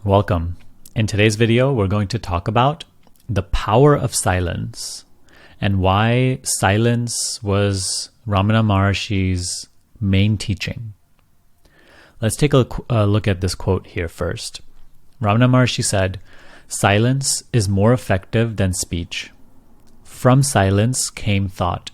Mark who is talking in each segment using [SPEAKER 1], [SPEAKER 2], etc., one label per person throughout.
[SPEAKER 1] Welcome. In today's video, we're going to talk about the power of silence and why silence was Ramana Maharshi's main teaching. Let's take a look at this quote here first. Ramana Maharshi said, "Silence is more effective than speech. From silence came thought.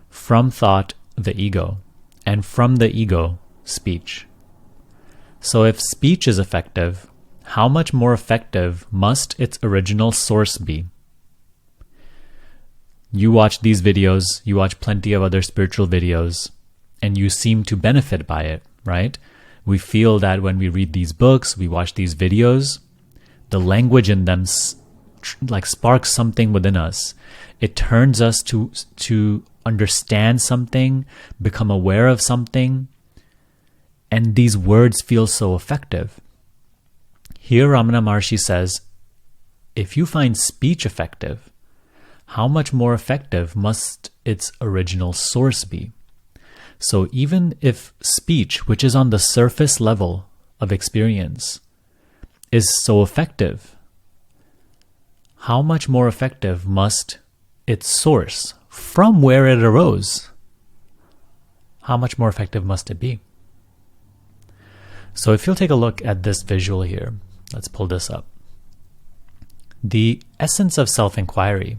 [SPEAKER 1] From thought, the ego. And from the ego, speech." So if speech is effective, how much more effective must its original source be? You watch these videos, you watch plenty of other spiritual videos, and you seem to benefit by it, right? We feel that when we read these books, we watch these videos, the language in them sparks something within us. It turns us to understand something, become aware of something, and these words feel so effective. Here Ramana Maharshi says, if you find speech effective, how much more effective must its original source be? So even if speech, which is on the surface level of experience, is so effective, how much more effective must its source, from where it arose, how much more effective must it be? So if you'll take a look at this visual here, let's pull this up. The essence of self-inquiry.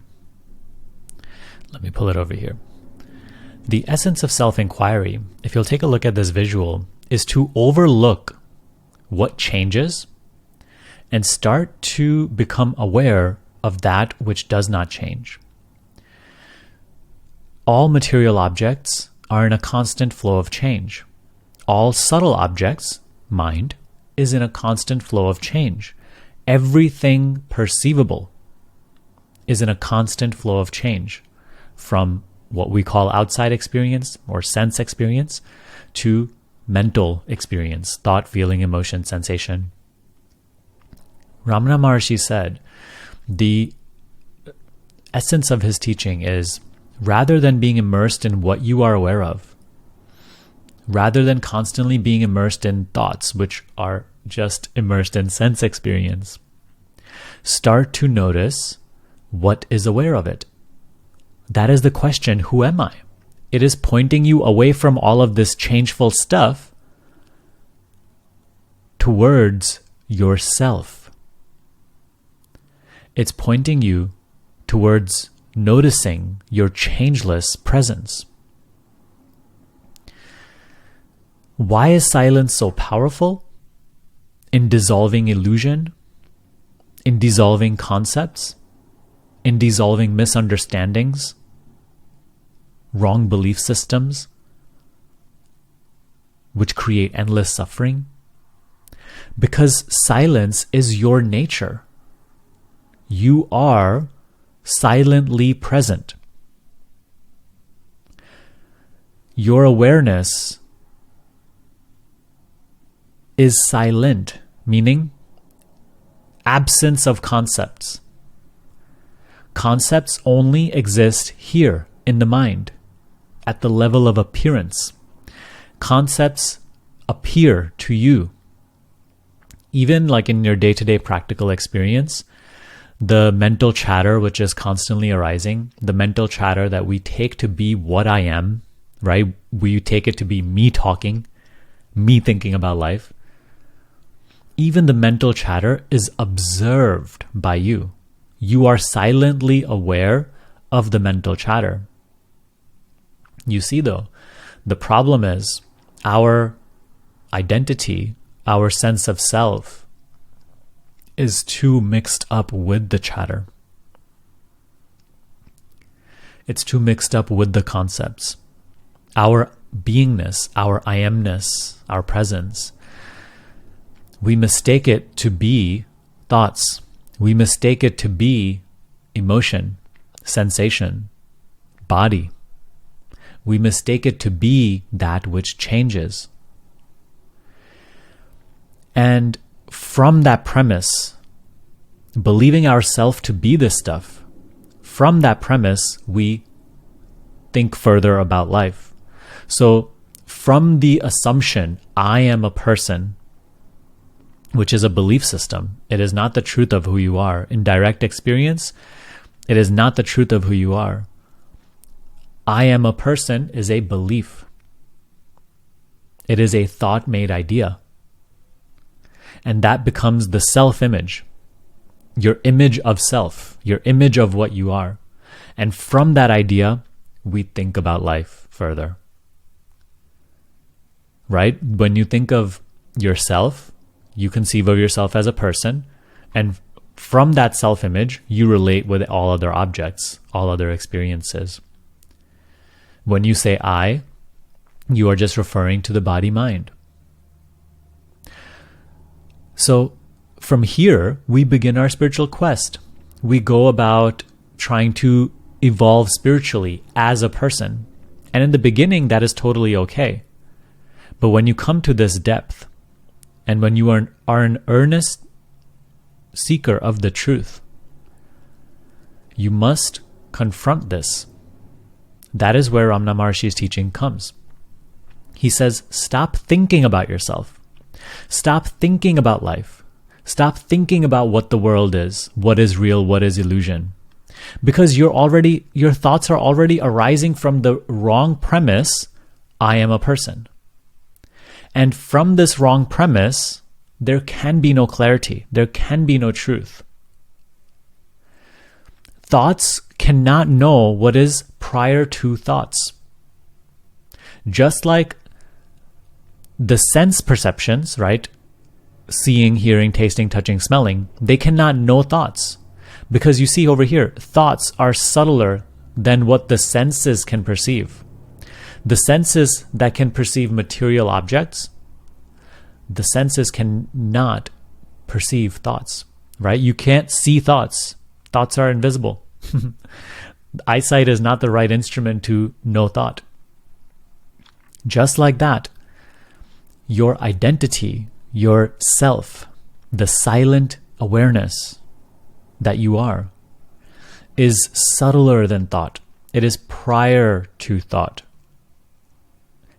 [SPEAKER 1] Let me pull it over here. The essence of self-inquiry, if you'll take a look at this visual, is to overlook what changes and start to become aware of that which does not change. All material objects are in a constant flow of change. All subtle objects, mind, is in a constant flow of change. Everything perceivable is in a constant flow of change, from what we call outside experience or sense experience to mental experience, thought, feeling, emotion, sensation. Ramana Maharshi said the essence of his teaching is, rather than being immersed in what you are aware of, rather than constantly being immersed in thoughts, which are just immersed in sense experience, start to notice what is aware of it. That is the question, who am I? It is pointing you away from all of this changeful stuff towards yourself. It's pointing you towards noticing your changeless presence. Why is silence so powerful in dissolving illusion, in dissolving concepts, in dissolving misunderstandings, wrong belief systems, which create endless suffering? Because silence is your nature. You are silently present. Your awareness is silent, meaning absence of concepts. Concepts only exist here in the mind, at the level of appearance. Concepts appear to you. Even like in your day-to-day practical experience, the mental chatter which is constantly arising, the mental chatter that we take to be what I am, right? We take it to be me talking, me thinking about life. Even the mental chatter is observed by you. You are silently aware of the mental chatter. You see though, the problem is our identity, our sense of self, is too mixed up with the chatter. It's too mixed up with the concepts. Our beingness, our I amness, our presence, we mistake it to be thoughts. We mistake it to be emotion, sensation, body. We mistake it to be that which changes. And from that premise, believing ourselves to be this stuff, from that premise, we think further about life. So from the assumption, I am a person, which is a belief system. It is not the truth of who you are. In direct experience, it is not the truth of who you are. I am a person is a belief. It is a thought-made idea. And that becomes the self-image, your image of self, your image of what you are. And from that idea, we think about life further. Right? When you think of yourself, you conceive of yourself as a person, and from that self-image, you relate with all other objects, all other experiences. When you say I, you are just referring to the body-mind. So from here, we begin our spiritual quest. We go about trying to evolve spiritually as a person. And in the beginning, that is totally okay. But when you come to this depth, and when you are an earnest seeker of the truth, you must confront this. That is where Ramana Maharshi's teaching comes. He says, stop thinking about yourself. Stop thinking about life. Stop thinking about what the world is, what is real, what is illusion. Because your thoughts are already arising from the wrong premise, I am a person. And from this wrong premise, there can be no clarity. There can be no truth. Thoughts cannot know what is prior to thoughts. Just like the sense perceptions, right? Seeing, hearing, tasting, touching, smelling, they cannot know thoughts. Because you see over here, thoughts are subtler than what the senses can perceive. The senses that can perceive material objects, the senses cannot perceive thoughts, right? You can't see thoughts. Thoughts are invisible. Eyesight is not the right instrument to know thought. Just like that, your identity, your self, the silent awareness that you are, is subtler than thought. It is prior to thought.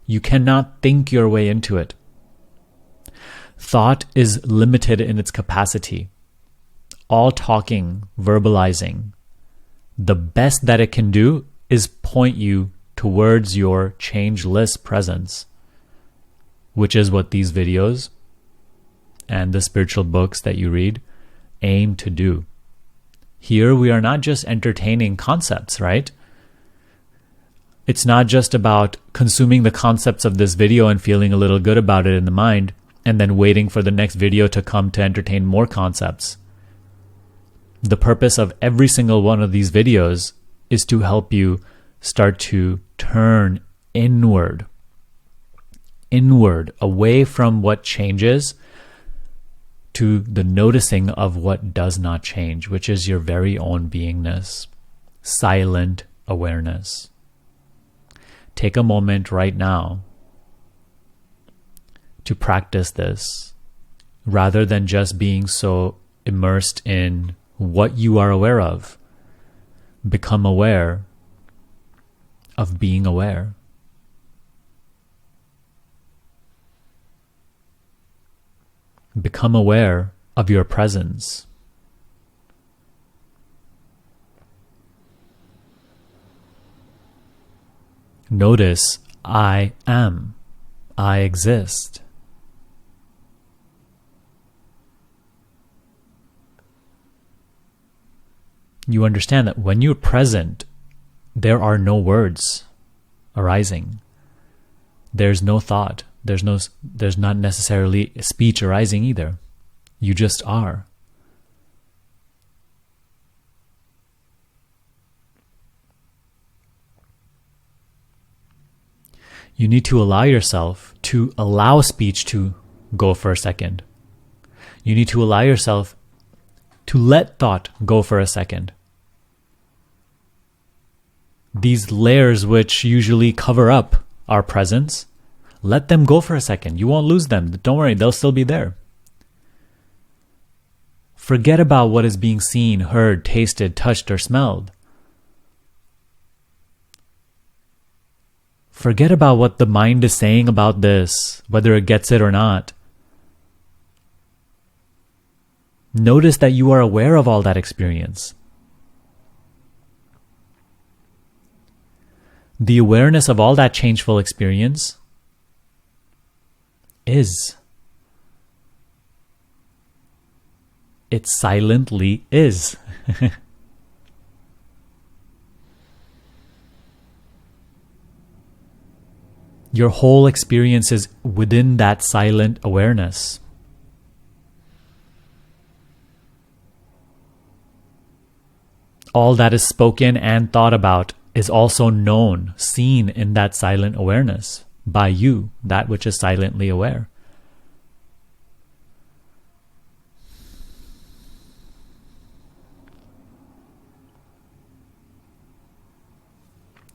[SPEAKER 1] You cannot think your way into it. Thought is limited in its capacity. All talking, verbalizing, the best that it can do is point you towards your changeless presence, which is what these videos and the spiritual books that you read aim to do. Here we are not just entertaining concepts, right? It's not just about consuming the concepts of this video and feeling a little good about it in the mind and then waiting for the next video to come to entertain more concepts. The purpose of every single one of these videos is to help you start to turn inward, away from what changes to the noticing of what does not change, which is your very own beingness, silent awareness. Take a moment right now to practice this, rather than just being so immersed in what you are aware of. Become aware of being aware. Become aware of your presence. Notice, I am. I exist. You understand that when you're present, there are no words arising. There's no thought. There's not necessarily speech arising either. You just are. You need to allow yourself to allow speech to go for a second. You need to allow yourself to let thought go for a second. These layers which usually cover up our presence, let them go for a second. You won't lose them. Don't worry, they'll still be there. Forget about what is being seen, heard, tasted, touched, or smelled. Forget about what the mind is saying about this, whether it gets it or not. Notice that you are aware of all that experience. The awareness of all that changeful experience is. It silently is. Your whole experience is within that silent awareness. All that is spoken and thought about is also known, seen in that silent awareness by you, that which is silently aware.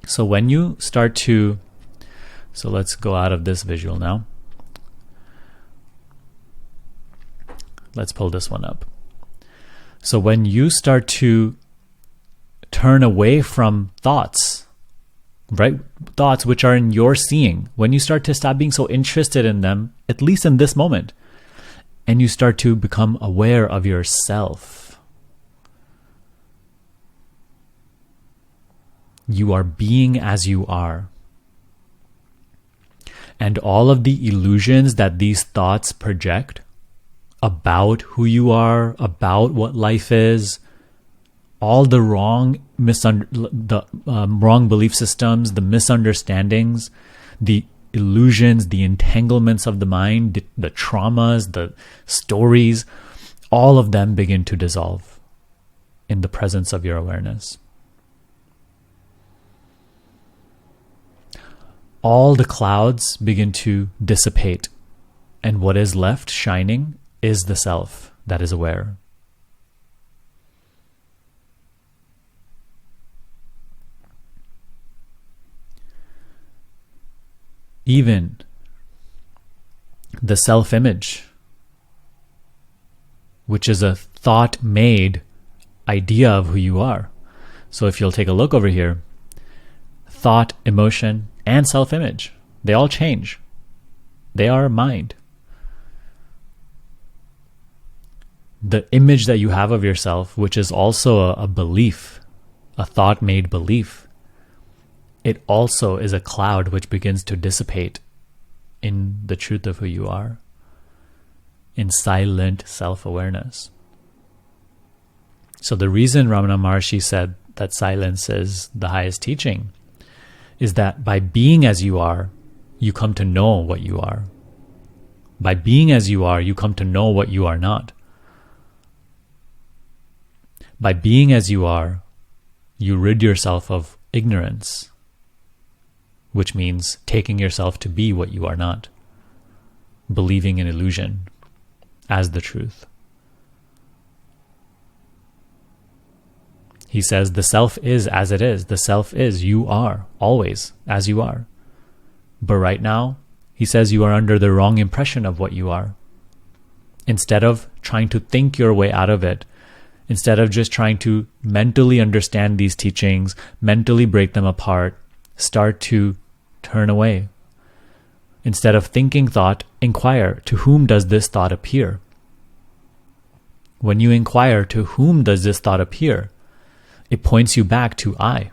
[SPEAKER 1] So when you start to, so let's go out of this visual now. Let's pull this one up. So when you start to turn away from thoughts, right? Thoughts which are in your seeing, when you start to stop being so interested in them, at least in this moment, and you start to become aware of yourself, you are being as you are. And all of the illusions that these thoughts project about who you are, about what life is, all the wrong belief systems, the misunderstandings, the illusions, the entanglements of the mind, the traumas, the stories, all of them begin to dissolve in the presence of your awareness. All the clouds begin to dissipate, and what is left shining is the self that is aware. Even the self-image, which is a thought-made idea of who you are. So if you'll take a look over here, thought, emotion, and self-image, they all change. They are mind. The image that you have of yourself, which is also a belief, a thought-made belief, it also is a cloud which begins to dissipate in the truth of who you are, in silent self-awareness. So the reason Ramana Maharshi said that silence is the highest teaching is that by being as you are, you come to know what you are. By being as you are, you come to know what you are not. By being as you are, you rid yourself of ignorance, which means taking yourself to be what you are not, believing in illusion as the truth. He says the self is as it is. The self is, you are, always, as you are. But right now, he says you are under the wrong impression of what you are. Instead of trying to think your way out of it, instead of just trying to mentally understand these teachings, mentally break them apart, start to turn away. Instead of thinking thought, inquire, to whom does this thought appear? When you inquire, to whom does this thought appear? It points you back to I,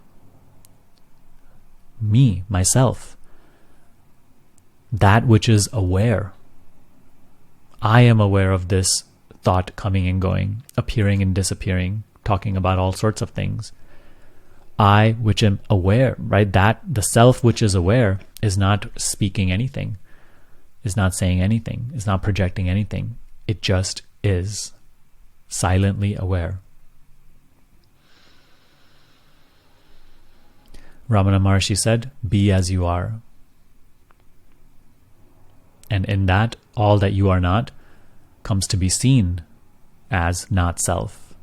[SPEAKER 1] me, myself, that which is aware. I am aware of this thought coming and going, appearing and disappearing, talking about all sorts of things. I, which am aware, right? That the self which is aware is not speaking anything, is not saying anything, is not projecting anything. It just is silently aware. Ramana Maharshi said, be as you are. And in that, all that you are not comes to be seen as not self.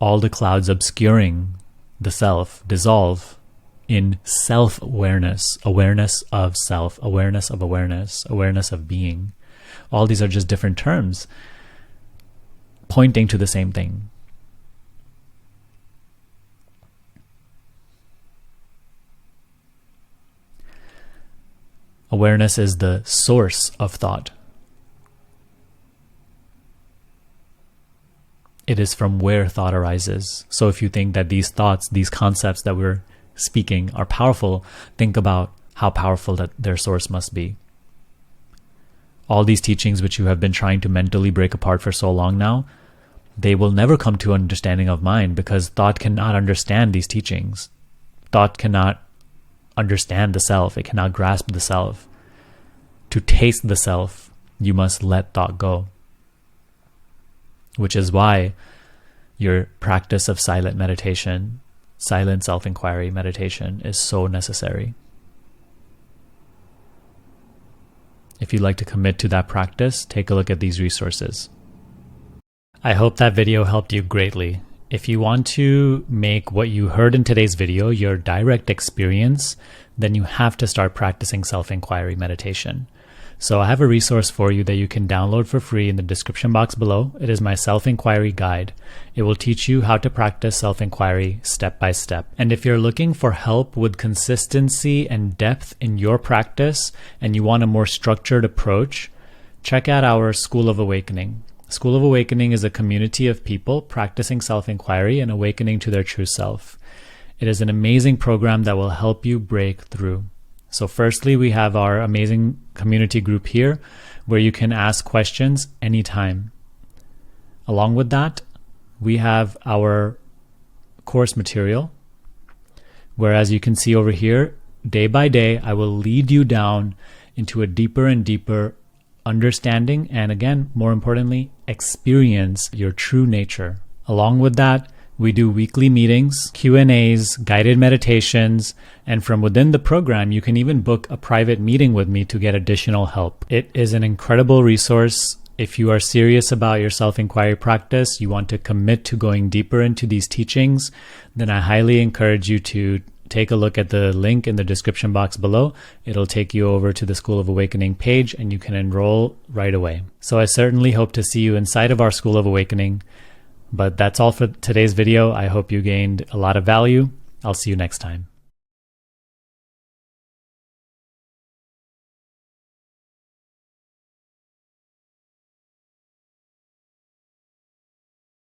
[SPEAKER 1] All the clouds obscuring the self dissolve in self-awareness, awareness of self, awareness of awareness, awareness of being. All these are just different terms pointing to the same thing. Awareness is the source of thought. It is from where thought arises. So if you think that these thoughts, these concepts that we're speaking are powerful, think about how powerful that their source must be. All these teachings which you have been trying to mentally break apart for so long now, they will never come to understanding of mind, because thought cannot understand these teachings. Thought cannot understand the self. It cannot grasp the self. To taste the self, you must let thought go. Which is why your practice of silent meditation, silent self-inquiry meditation is so necessary. If you'd like to commit to that practice, take a look at these resources. I hope that video helped you greatly. If you want to make what you heard in today's video your direct experience, then you have to start practicing self-inquiry meditation. So I have a resource for you that you can download for free in the description box below. It is my self-inquiry guide. It will teach you how to practice self-inquiry step by step. And if you're looking for help with consistency and depth in your practice, and you want a more structured approach, check out our School of Awakening. School of Awakening is a community of people practicing self-inquiry and awakening to their true self. It is an amazing program that will help you break through. So firstly, we have our amazing community group here where you can ask questions anytime. Along with that, we have our course material, where, as you can see over here, day by day, I will lead you down into a deeper and deeper understanding, and again, more importantly, experience your true nature. Along with that, we do weekly meetings, Q&As, guided meditations, and from within the program, you can even book a private meeting with me to get additional help. It is an incredible resource. If you are serious about your self-inquiry practice, you want to commit to going deeper into these teachings, then I highly encourage you to take a look at the link in the description box below. It'll take you over to the School of Awakening page and you can enroll right away. So I certainly hope to see you inside of our School of Awakening. But that's all for today's video. I hope you gained a lot of value. I'll see you next time.